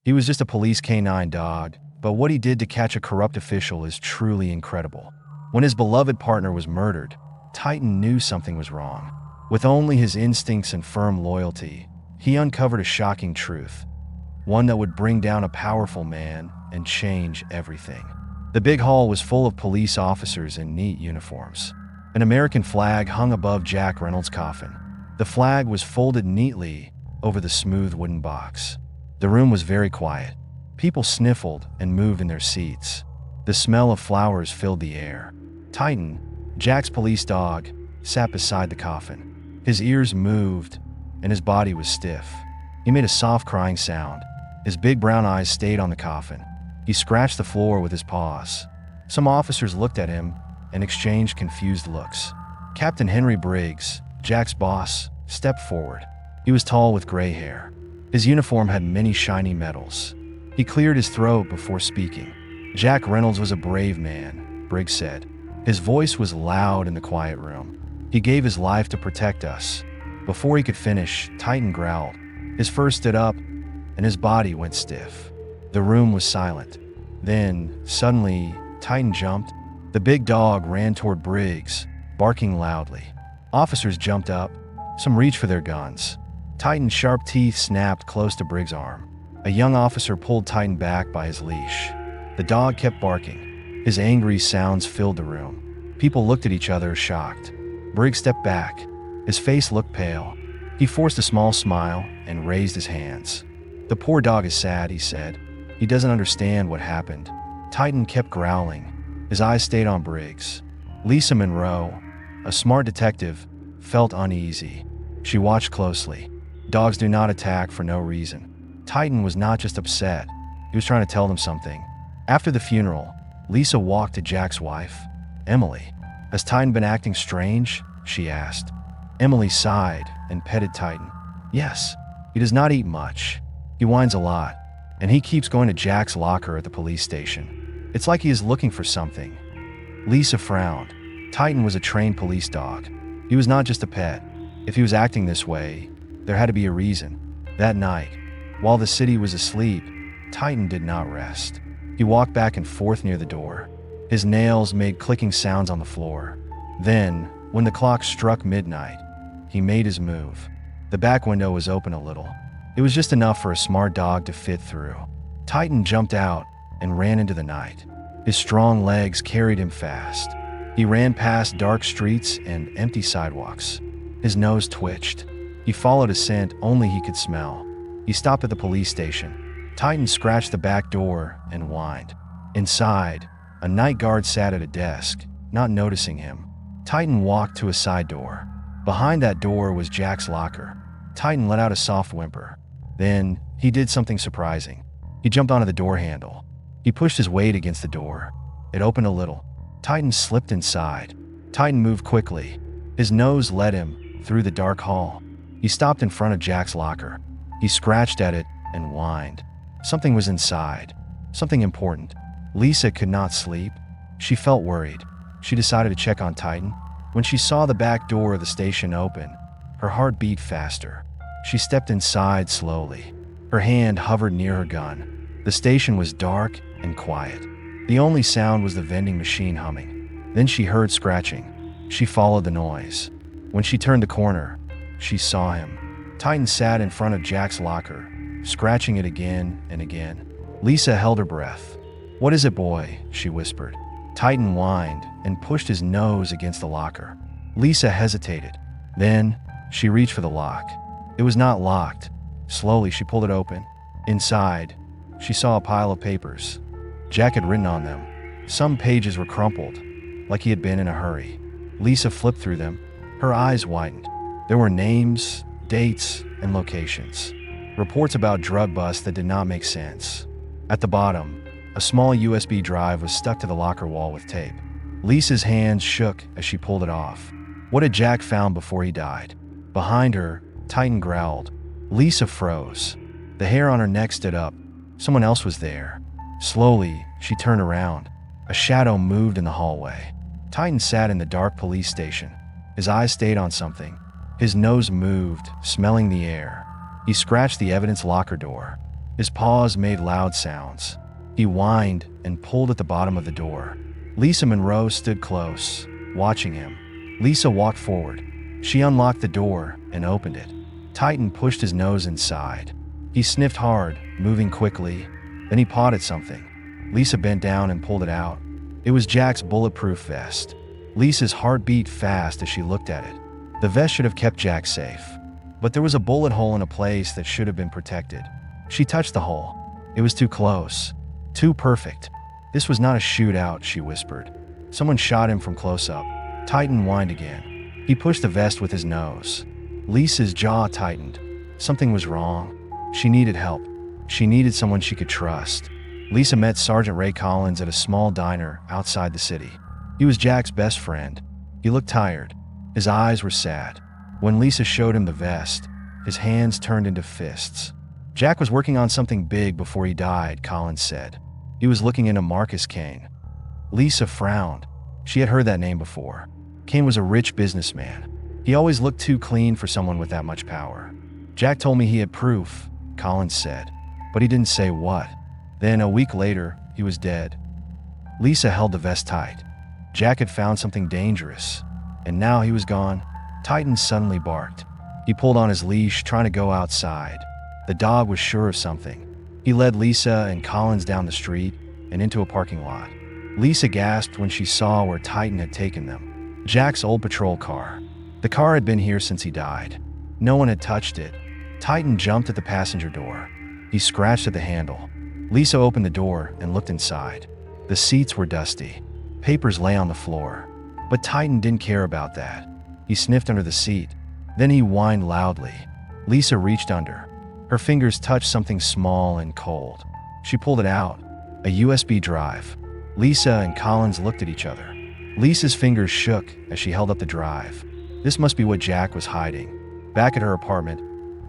He was just a police canine dog, but what he did to catch a corrupt official is truly incredible. When his beloved partner was murdered, Titan knew something was wrong. With only his instincts and firm loyalty, he uncovered a shocking truth, one that would bring down a powerful man and change everything. The big hall was full of police officers in neat uniforms. An American flag hung above Jack Reynolds' coffin. The flag was folded neatly over the smooth wooden box. The room was very quiet. People sniffled and moved in their seats. The smell of flowers filled the air. Titan, Jack's police dog, sat beside the coffin. His ears moved, and his body was stiff. He made a soft crying sound. His big brown eyes stayed on the coffin. He scratched the floor with his paws. Some officers looked at him and exchanged confused looks. Captain Henry Briggs, Jack's boss, stepped forward. He was tall with gray hair. His uniform had many shiny medals. He cleared his throat before speaking. Jack Reynolds was a brave man, Briggs said. His voice was loud in the quiet room. He gave his life to protect us. Before he could finish, Titan growled. His fur stood up, and his body went stiff. The room was silent. Then, suddenly, Titan jumped. The big dog ran toward Briggs, barking loudly. Officers jumped up. Some reached for their guns. Titan's sharp teeth snapped close to Briggs' arm. A young officer pulled Titan back by his leash. The dog kept barking. His angry sounds filled the room. People looked at each other, shocked. Briggs stepped back. His face looked pale. He forced a small smile and raised his hands. "The poor dog is sad," he said. "He doesn't understand what happened." Titan kept growling. His eyes stayed on Briggs. Lisa Monroe, a smart detective, felt uneasy. She watched closely. Dogs do not attack for no reason. Titan was not just upset. He was trying to tell them something. After the funeral, Lisa walked to Jack's wife, Emily. "Has Titan been acting strange?" she asked. Emily sighed and petted Titan. "Yes, he does not eat much. He whines a lot, and he keeps going to Jack's locker at the police station. It's like he is looking for something." Lisa frowned. Titan was a trained police dog. He was not just a pet. If he was acting this way, there had to be a reason. That night, while the city was asleep, Titan did not rest. He walked back and forth near the door. His nails made clicking sounds on the floor. Then, when the clock struck midnight, he made his move. The back window was open a little. It was just enough for a smart dog to fit through. Titan jumped out and ran into the night. His strong legs carried him fast. He ran past dark streets and empty sidewalks. His nose twitched. He followed a scent only he could smell. He stopped at the police station. Titan scratched the back door and whined. Inside, a night guard sat at a desk, not noticing him. Titan walked to a side door. Behind that door was Jack's locker. Titan let out a soft whimper. Then, he did something surprising. He jumped onto the door handle. He pushed his weight against the door. It opened a little. Titan slipped inside. Titan moved quickly. His nose led him through the dark hall. He stopped in front of Jack's locker. He scratched at it and whined. Something was inside. Something important. Lisa could not sleep. She felt worried. She decided to check on Titan. When she saw the back door of the station open, her heart beat faster. She stepped inside slowly. Her hand hovered near her gun. The station was dark and quiet. The only sound was the vending machine humming. Then she heard scratching. She followed the noise. When she turned the corner, she saw him. Titan sat in front of Jack's locker, scratching it again and again. Lisa held her breath. "What is it, boy?" she whispered. Titan whined and pushed his nose against the locker. Lisa hesitated. Then, she reached for the lock. It was not locked. Slowly, she pulled it open. Inside, she saw a pile of papers. Jack had written on them. Some pages were crumpled, like he had been in a hurry. Lisa flipped through them. Her eyes widened. There were names, dates, and locations. Reports about drug busts that did not make sense. At the bottom, a small USB drive was stuck to the locker wall with tape. Lisa's hands shook as she pulled it off. What had Jack found before he died? Behind her, Titan growled. Lisa froze. The hair on her neck stood up. Someone else was there. Slowly, she turned around. A shadow moved in the hallway. Titan sat in the dark police station. His eyes stayed on something. His nose moved, smelling the air. He scratched the evidence locker door. His paws made loud sounds. He whined and pulled at the bottom of the door. Lisa Monroe stood close, watching him. Lisa walked forward. She unlocked the door and opened it. Titan pushed his nose inside. He sniffed hard, moving quickly. Then he pawed at something. Lisa bent down and pulled it out. It was Jack's bulletproof vest. Lisa's heart beat fast as she looked at it. The vest should have kept Jack safe. But there was a bullet hole in a place that should have been protected. She touched the hole. It was too close. Too perfect. This was not a shootout, she whispered. Someone shot him from close up. Titan whined again. He pushed the vest with his nose. Lisa's jaw tightened. Something was wrong. She needed help. She needed someone she could trust. Lisa met Sergeant Ray Collins at a small diner outside the city. He was Jack's best friend. He looked tired. His eyes were sad. When Lisa showed him the vest, his hands turned into fists. Jack was working on something big before he died, Collins said. He was looking into Marcus Kane. Lisa frowned. She had heard that name before. Kane was a rich businessman. He always looked too clean for someone with that much power. Jack told me he had proof, Collins said, but he didn't say what. Then, a week later, he was dead. Lisa held the vest tight. Jack had found something dangerous, and now he was gone. Titan suddenly barked. He pulled on his leash, trying to go outside. The dog was sure of something. He led Lisa and Collins down the street and into a parking lot. Lisa gasped when she saw where Titan had taken them. Jack's old patrol car. The car had been here since he died. No one had touched it. Titan jumped at the passenger door. He scratched at the handle. Lisa opened the door and looked inside. The seats were dusty. Papers lay on the floor. But Titan didn't care about that. He sniffed under the seat. Then he whined loudly. Lisa reached under. Her fingers touched something small and cold. She pulled it out. A USB drive. Lisa and Collins looked at each other. Lisa's fingers shook as she held up the drive. This must be what Jack was hiding. Back at her apartment,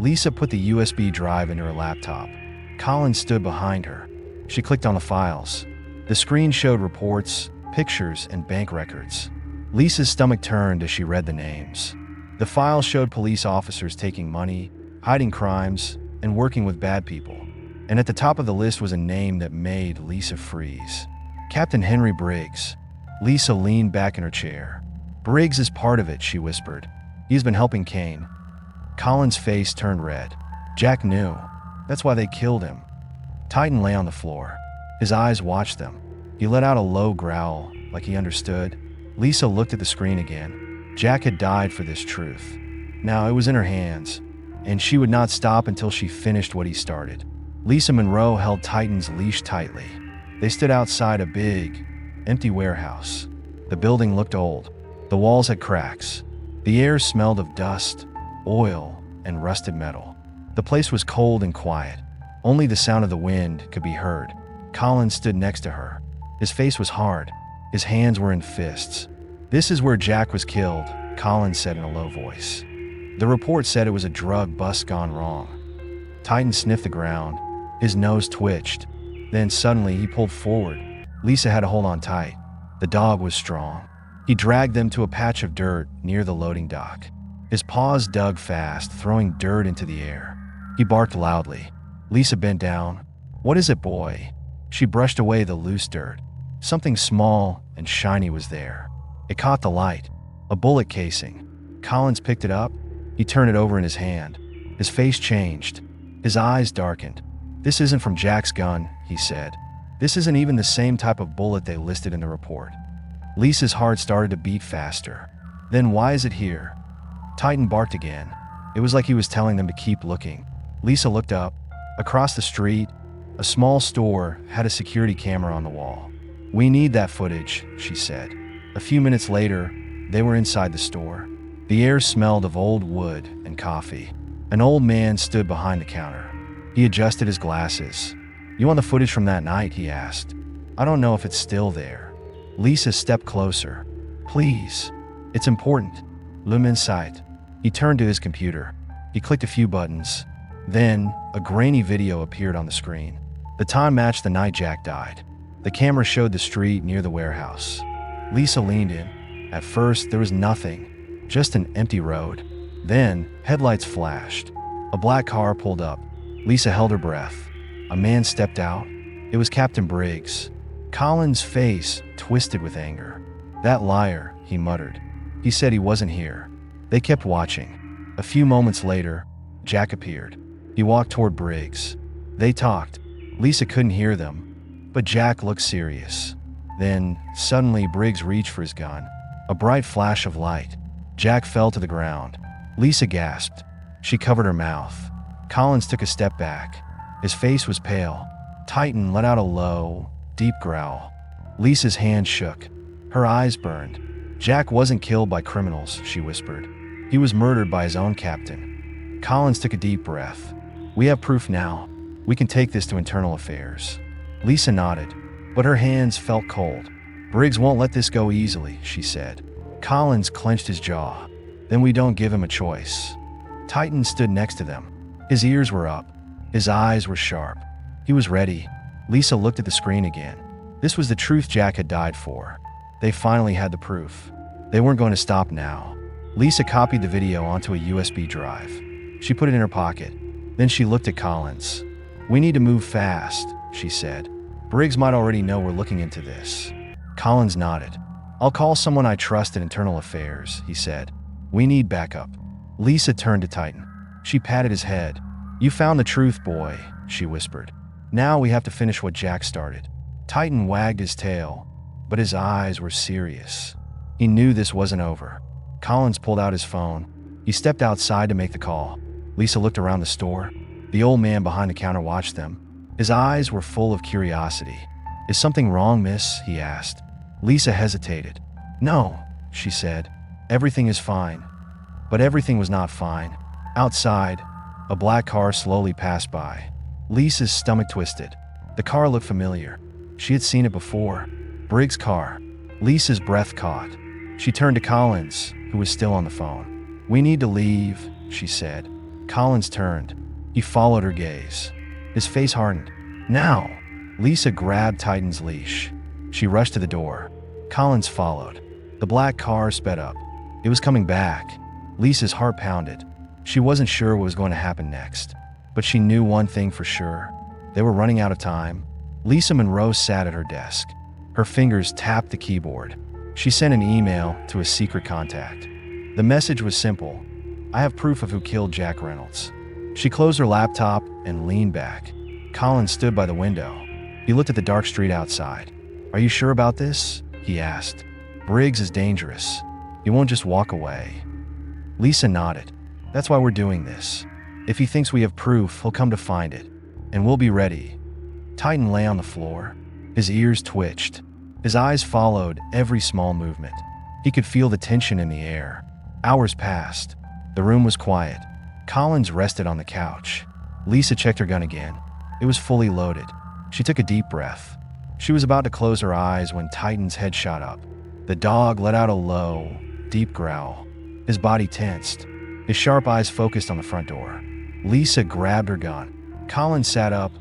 Lisa put the USB drive into her laptop. Collins stood behind her. She clicked on the files. The screen showed reports, pictures, and bank records. Lisa's stomach turned as she read the names. The files showed police officers taking money, hiding crimes, and working with bad people. And at the top of the list was a name that made Lisa freeze. Captain Henry Briggs. Lisa leaned back in her chair. Briggs is part of it, she whispered. He's been helping Kane. Collins' face turned red. Jack knew. That's why they killed him. Titan lay on the floor. His eyes watched them. He let out a low growl, like he understood. Lisa looked at the screen again. Jack had died for this truth. Now it was in her hands, and she would not stop until she finished what he started. Lisa Monroe held Titan's leash tightly. They stood outside a big, empty warehouse. The building looked old. The walls had cracks. The air smelled of dust, oil, and rusted metal. The place was cold and quiet. Only the sound of the wind could be heard. Collins stood next to her. His face was hard. His hands were in fists. "This is where Jack was killed," Collins said in a low voice. The report said it was a drug bust gone wrong. Titan sniffed the ground. His nose twitched. Then suddenly he pulled forward. Lisa had to hold on tight. The dog was strong. He dragged them to a patch of dirt near the loading dock. His paws dug fast, throwing dirt into the air. He barked loudly. Lisa bent down. "What is it, boy?" She brushed away the loose dirt. Something small and shiny was there. It caught the light. A bullet casing. Collins picked it up. He turned it over in his hand. His face changed. His eyes darkened. "This isn't from Jack's gun," he said. "This isn't even the same type of bullet they listed in the report." Lisa's heart started to beat faster. "Then why is it here?" Titan barked again. It was like he was telling them to keep looking. Lisa looked up. Across the street, a small store had a security camera on the wall. "We need that footage," she said. A few minutes later, they were inside the store. The air smelled of old wood and coffee. An old man stood behind the counter. He adjusted his glasses. "You want the footage from that night?" he asked. "I don't know if it's still there." Lisa stepped closer. "Please. It's important." "Loom inside." He turned to his computer. He clicked a few buttons. Then, a grainy video appeared on the screen. The time matched the night Jack died. The camera showed the street near the warehouse. Lisa leaned in. At first, there was nothing, just an empty road. Then, headlights flashed. A black car pulled up. Lisa held her breath. a man stepped out. It was Captain Briggs. Colin's face twisted with anger. "That liar," he muttered. "He said he wasn't here." They kept watching. A few moments later, Jack appeared. He walked toward Briggs. They talked. Lisa couldn't hear them, but Jack looked serious. Then, suddenly, Briggs reached for his gun. A bright flash of light. Jack fell to the ground. Lisa gasped. She covered her mouth. Collins took a step back. His face was pale. Titan let out a low, deep growl. Lisa's hand shook. Her eyes burned. "Jack wasn't killed by criminals," she whispered. "He was murdered by his own captain." Collins took a deep breath. "We have proof now. We can take this to internal affairs." Lisa nodded, but her hands felt cold. "Briggs won't let this go easily," she said. Collins clenched his jaw. "Then we don't give him a choice." Titan stood next to them. His ears were up. His eyes were sharp. He was ready. Lisa looked at the screen again. This was the truth Jack had died for. They finally had the proof. They weren't going to stop now. Lisa copied the video onto a USB drive. She put it in her pocket. Then she looked at Collins. "We need to move fast," she said. "Briggs might already know we're looking into this." Collins nodded. "I'll call someone I trust at Internal Affairs," he said. "We need backup." Lisa turned to Titan. She patted his head. "You found the truth, boy," she whispered. "Now we have to finish what Jack started." Titan wagged his tail, but his eyes were serious. He knew this wasn't over. Collins pulled out his phone. He stepped outside to make the call. Lisa looked around the store. The old man behind the counter watched them. His eyes were full of curiosity. "Is something wrong, miss?" he asked. Lisa hesitated. "No," she said. "Everything is fine." But everything was not fine. Outside, a black car slowly passed by. Lisa's stomach twisted. The car looked familiar. She had seen it before. Briggs' car. Lisa's breath caught. She turned to Collins, who was still on the phone. "We need to leave," she said. Collins turned. He followed her gaze. His face hardened. "Now!" Lisa grabbed Titan's leash. She rushed to the door. Collins followed. The black car sped up. It was coming back. Lisa's heart pounded. She wasn't sure what was going to happen next, but she knew one thing for sure. They were running out of time. Lisa Monroe sat at her desk. Her fingers tapped the keyboard. She sent an email to a secret contact. The message was simple. "I have proof of who killed Jack Reynolds." She closed her laptop and leaned back. Collins stood by the window. He looked at the dark street outside. "Are you sure about this?" he asked. "Briggs is dangerous. He won't just walk away." Lisa nodded. "That's why we're doing this. If he thinks we have proof, he'll come to find it. And we'll be ready." Titan lay on the floor. His ears twitched. His eyes followed every small movement. He could feel the tension in the air. Hours passed. The room was quiet. Collins rested on the couch. Lisa checked her gun again. It was fully loaded. She took a deep breath. She was about to close her eyes when Titan's head shot up. The dog let out a low, deep growl. His body tensed. His sharp eyes focused on the front door. Lisa grabbed her gun. Collins sat up,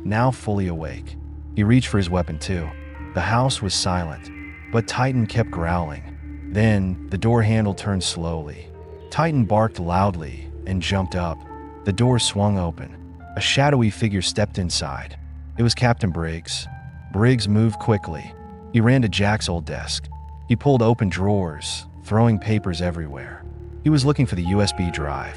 now fully awake. He reached for his weapon too. The house was silent, but Titan kept growling. Then, the door handle turned slowly. Titan barked loudly and jumped up. The door swung open. A shadowy figure stepped inside. It was Captain Briggs. Briggs moved quickly. He ran to Jack's old desk. He pulled open drawers, throwing papers everywhere. He was looking for the USB drive.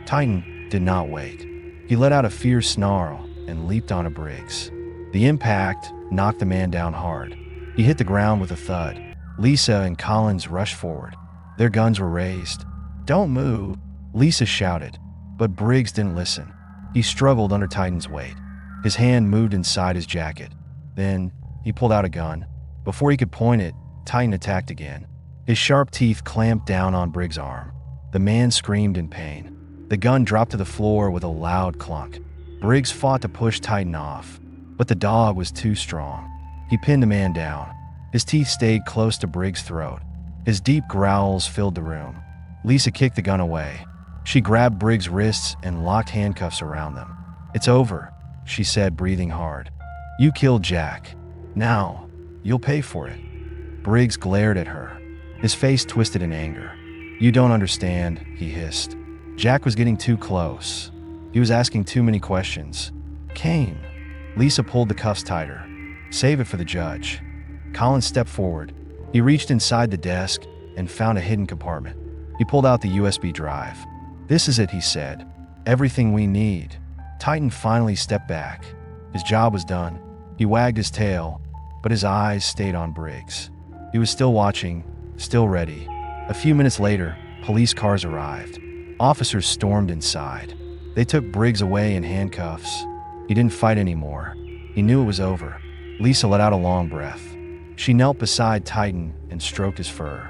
Titan did not wait. He let out a fierce snarl and leaped onto Briggs. The impact knocked the man down hard. He hit the ground with a thud. Lisa and Collins rushed forward. Their guns were raised. "Don't move," Lisa shouted, but Briggs didn't listen. He struggled under Titan's weight. His hand moved inside his jacket. Then, he pulled out a gun. Before he could point it, Titan attacked again. His sharp teeth clamped down on Briggs' arm. The man screamed in pain. The gun dropped to the floor with a loud clunk. Briggs fought to push Titan off, but the dog was too strong. He pinned the man down. His teeth stayed close to Briggs' throat. His deep growls filled the room. Lisa kicked the gun away. She grabbed Briggs' wrists and locked handcuffs around them. "It's over," she said, breathing hard. "You killed Jack. Now, you'll pay for it." Briggs glared at her. His face twisted in anger. "You don't understand," he hissed. "Jack was getting too close. He was asking too many questions. Kane, Lisa pulled the cuffs tighter. Save it for the judge. Collins stepped forward. He reached inside the desk and found a hidden compartment. He pulled out the USB drive. "This is it," he said. "Everything we need." Titan finally stepped back. His job was done. He wagged his tail, but his eyes stayed on Briggs. He was still watching, still ready. A few minutes later, police cars arrived. Officers stormed inside. They took Briggs away in handcuffs. He didn't fight anymore. He knew it was over. Lisa let out a long breath. She knelt beside Titan and stroked his fur.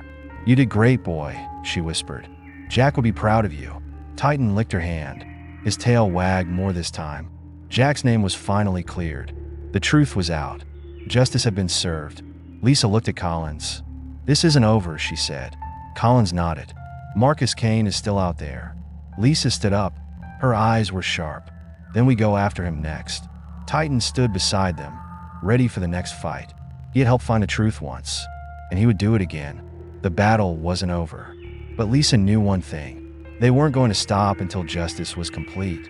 "You did great, boy," she whispered. "Jack will be proud of you." Titan licked her hand. His tail wagged more this time. Jack's name was finally cleared. The truth was out. Justice had been served. Lisa looked at Collins. "This isn't over," she said. Collins nodded. "Marcus Kane is still out there." Lisa stood up. Her eyes were sharp. "Then we go after him next." Titan stood beside them, ready for the next fight. He had helped find the truth once, and he would do it again. The battle wasn't over. But Lisa knew one thing. They weren't going to stop until justice was complete.